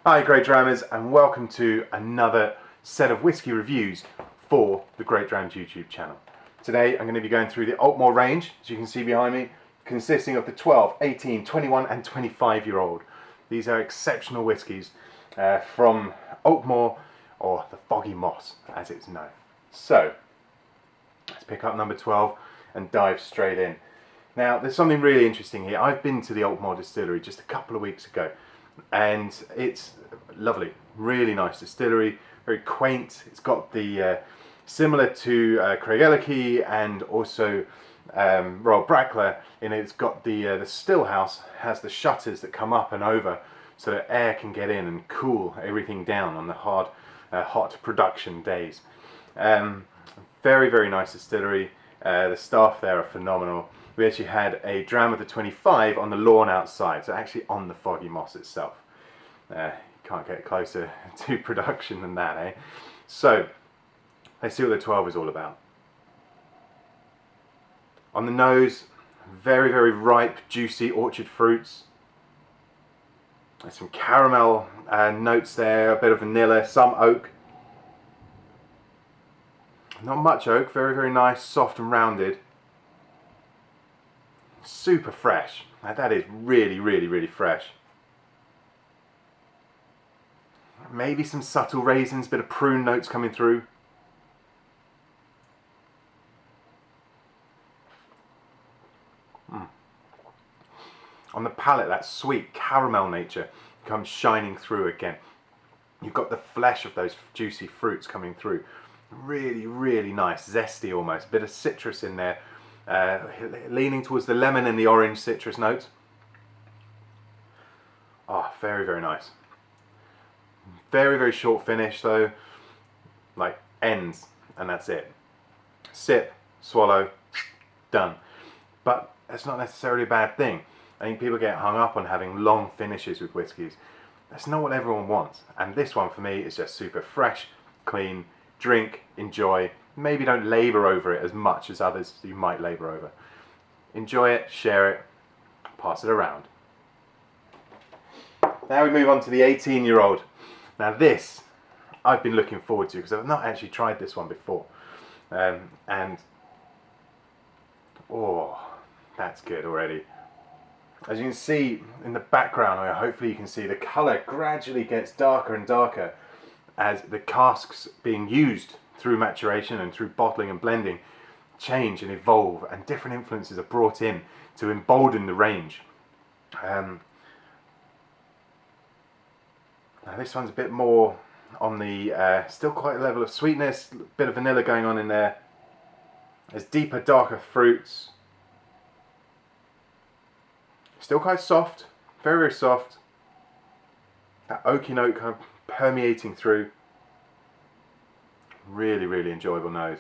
Hi GreatDrams, and welcome to another set of whiskey reviews for the GreatDrams YouTube channel. Today I'm going to be going through the Aultmore range, as you can see behind me, consisting of the 12, 18, 21 and 25-year-old. These are exceptional whiskies from Aultmore, or the Foggy Moss as it's known. So let's pick up number 12 and dive straight in. Now there's something really interesting here. I've been to the Aultmore distillery just a couple of weeks ago, and it's lovely, really nice distillery, very quaint. It's got the similar to Craigellachie and also Royal Brackla in it. It's got the still house has the shutters that come up and over so that air can get in and cool everything down on the hot production days. Very, very nice distillery. The staff there are phenomenal. We actually had a dram of the 25 on the lawn outside, so actually on the Foggy Moss itself. You can't get closer to production than that, eh? So, let's see what the 12 is all about. On the nose, very, very ripe, juicy orchard fruits. There's some caramel notes there, a bit of vanilla, some oak. Not much oak, very, very nice, soft and rounded. Super fresh. Now that is really, really, really fresh. Maybe some subtle raisins, bit of prune notes coming through. On the palate, that sweet caramel nature comes shining through again. You've got the flesh of those juicy fruits coming through. Really, really nice, zesty almost. A bit of citrus in there. Leaning towards the lemon and the orange citrus notes. Oh, very, very nice. Very, very short finish though, like ends, and that's it. Sip, swallow, done. But that's not necessarily a bad thing. I think people get hung up on having long finishes with whiskies. That's not what everyone wants. And this one for me is just super fresh, clean, drink, enjoy. Maybe don't labour over it as much as others you might labour over. Enjoy it, share it, pass it around. Now we move on to the 18-year-old. Now this, I've been looking forward to because I've not actually tried this one before. And, oh, that's good already. As you can see in the background, or hopefully you can see, the colour gradually gets darker and darker as the casks being used through maturation and through bottling and blending change and evolve, and different influences are brought in to embolden the range. Now this one's a bit more on the, still quite a level of sweetness, a bit of vanilla going on in there. There's deeper, darker fruits. Still quite soft, very, very soft. That oaky note kind of permeating through. Really, really enjoyable nose.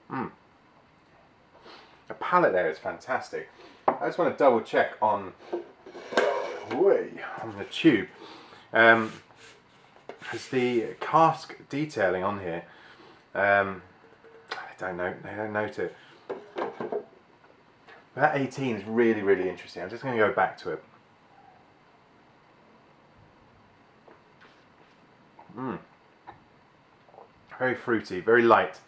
The palate there is fantastic. I just want to double check on the tube. There's the cask detailing on here. I don't know, they don't note it. But that 18 is really, really interesting. I'm just going to go back to it. Very fruity, very light,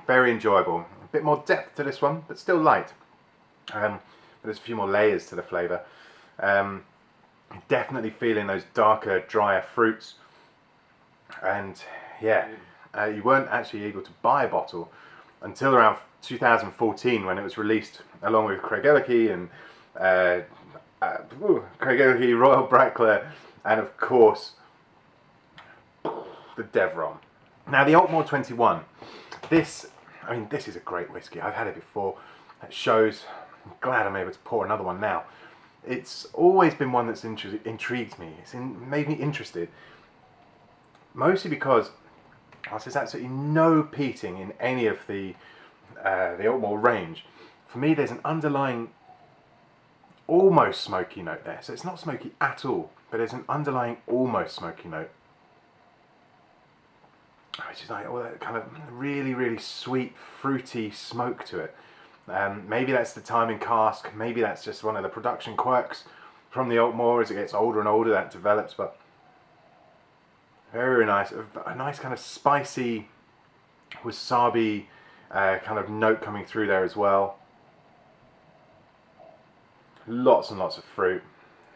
very enjoyable. A bit more depth to this one, but still light. But there's a few more layers to the flavour. Definitely feeling those darker, drier fruits. And yeah, you weren't actually able to buy a bottle until around 2014 when it was released along with Craigellachie and Craigellachie, Royal Brackla, and of course the Devron. Now the Aultmore 21, this is a great whiskey. I've had it before at shows. I'm glad I'm able to pour another one now. It's always been one that's intrigued me. It's made me interested, mostly because there's absolutely no peating in any of the Aultmore range. For me, there's an underlying almost smoky note there. So it's not smoky at all, but there's an underlying almost smoky note, which is like all that kind of really, really sweet, fruity smoke to it. Maybe that's the time in cask, maybe that's just one of the production quirks from the Aultmore. As it gets older and older that develops, but very nice. A nice kind of spicy wasabi kind of note coming through there as well. Lots and lots of fruit.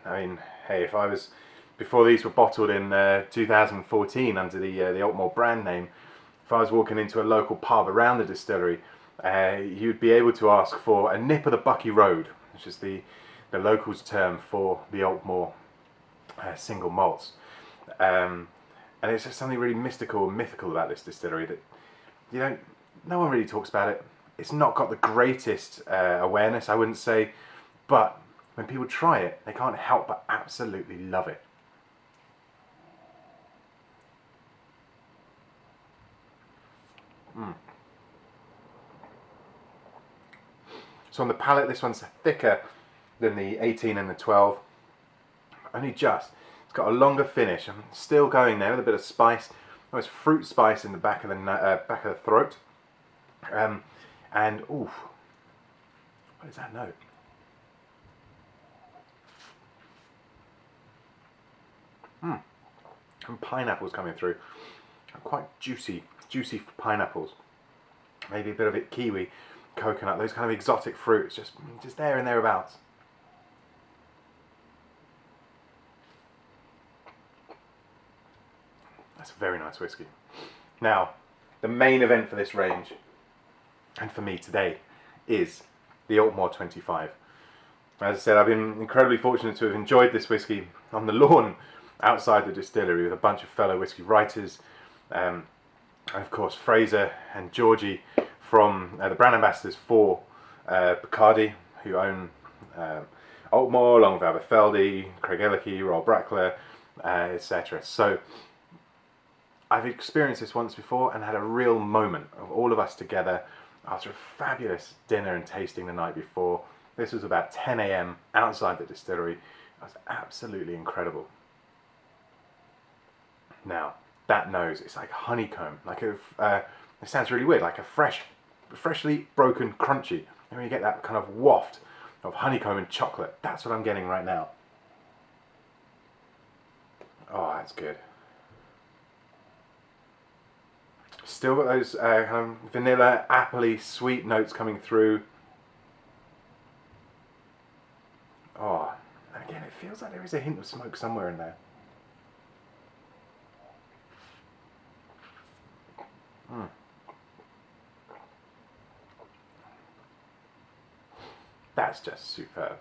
I mean, hey, if I was, before these were bottled in 2014 under the Aultmore brand name, if I was walking into a local pub around the distillery, you'd be able to ask for a nip of the Bucky Road, which is the locals' term for the Aultmore single malts. And it's just something really mystical and mythical about this distillery that no one really talks about it. It's not got the greatest awareness, I wouldn't say, but when people try it, they can't help but absolutely love it. So on the palate, this one's thicker than the 18 and the 12. Only just. It's got a longer finish. I'm still going there with a bit of spice. Almost fruit spice in the back of the throat. And ooh, what is that note? And pineapples coming through. Quite juicy pineapples. Maybe a bit of it kiwi, coconut, those kind of exotic fruits, just there and thereabouts. That's a very nice whiskey. Now, the main event for this range, and for me today, is the Aultmore 25. As I said, I've been incredibly fortunate to have enjoyed this whiskey on the lawn outside the distillery with a bunch of fellow whiskey writers, and of course Fraser and Georgie from the brand ambassadors for Bacardi, who own Aultmore, along with Aberfeldy, Craig Ellicky, Royal Brackler, etc. So I've experienced this once before and had a real moment of all of us together after a fabulous dinner and tasting the night before. This was about 10 a.m. outside the distillery. It was absolutely incredible. Now, that nose, it's like honeycomb, like it sounds really weird, like a freshly broken crunchy. And when you get that kind of waft of honeycomb and chocolate, that's what I'm getting right now. Oh, that's good. Still got those kind of vanilla, appley, sweet notes coming through. Oh, and again, it feels like there is a hint of smoke somewhere in there. That's just superb.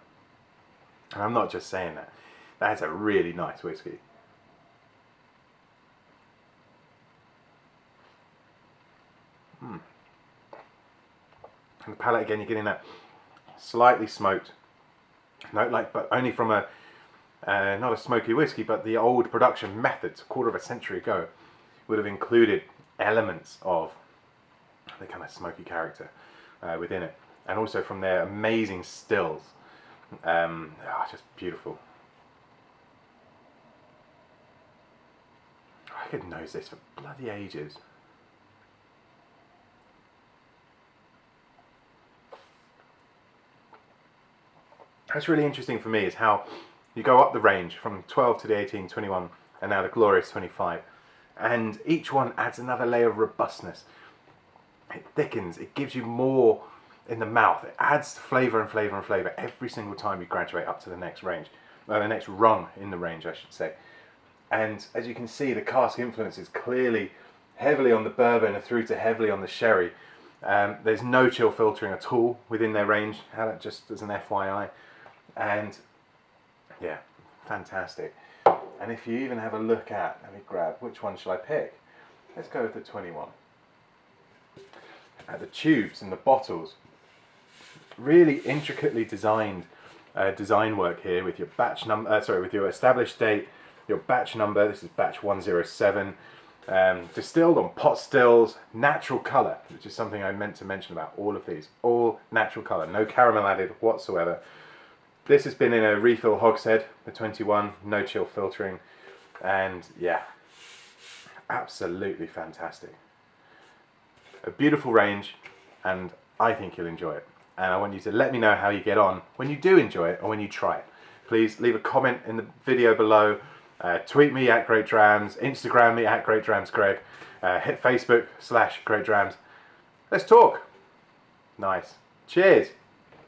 And I'm not just saying that. That's a really nice whiskey. And the palate again, you're getting that slightly smoked note, but only from a not a smoky whiskey, but the old production methods, a quarter of a century ago, would have included elements of the kind of smoky character within it, and also from their amazing stills. Just beautiful. I could nose this for bloody ages. What's really interesting for me is how you go up the range from 12 to the 18, 21, and now the glorious 25. And each one adds another layer of robustness. It thickens, it gives you more in the mouth. It adds flavour and flavour and flavour every single time you graduate up to the next range. The next rung in the range, I should say. And as you can see, the cask influence is clearly heavily on the bourbon and through to heavily on the sherry. There's no chill filtering at all within their range, just as an FYI. And yeah, fantastic. And if you even have a look at, let me grab, which one shall I pick? Let's go with the 21. At the tubes and the bottles, really intricately designed design work here with your batch number, with your established date, your batch number. This is batch 107. Distilled on pot stills, natural colour, which is something I meant to mention about all of these. All natural colour, no caramel added whatsoever. This has been in a refill hogshead, the 21, no chill filtering, and yeah, absolutely fantastic. A beautiful range, and I think you'll enjoy it. and I want you to let me know how you get on when you do enjoy it or when you try it. Please leave a comment in the video below, tweet me at GreatDrams, Instagram me at GreatDramsGreg, hit Facebook /GreatDrams. Let's talk. Nice. Cheers.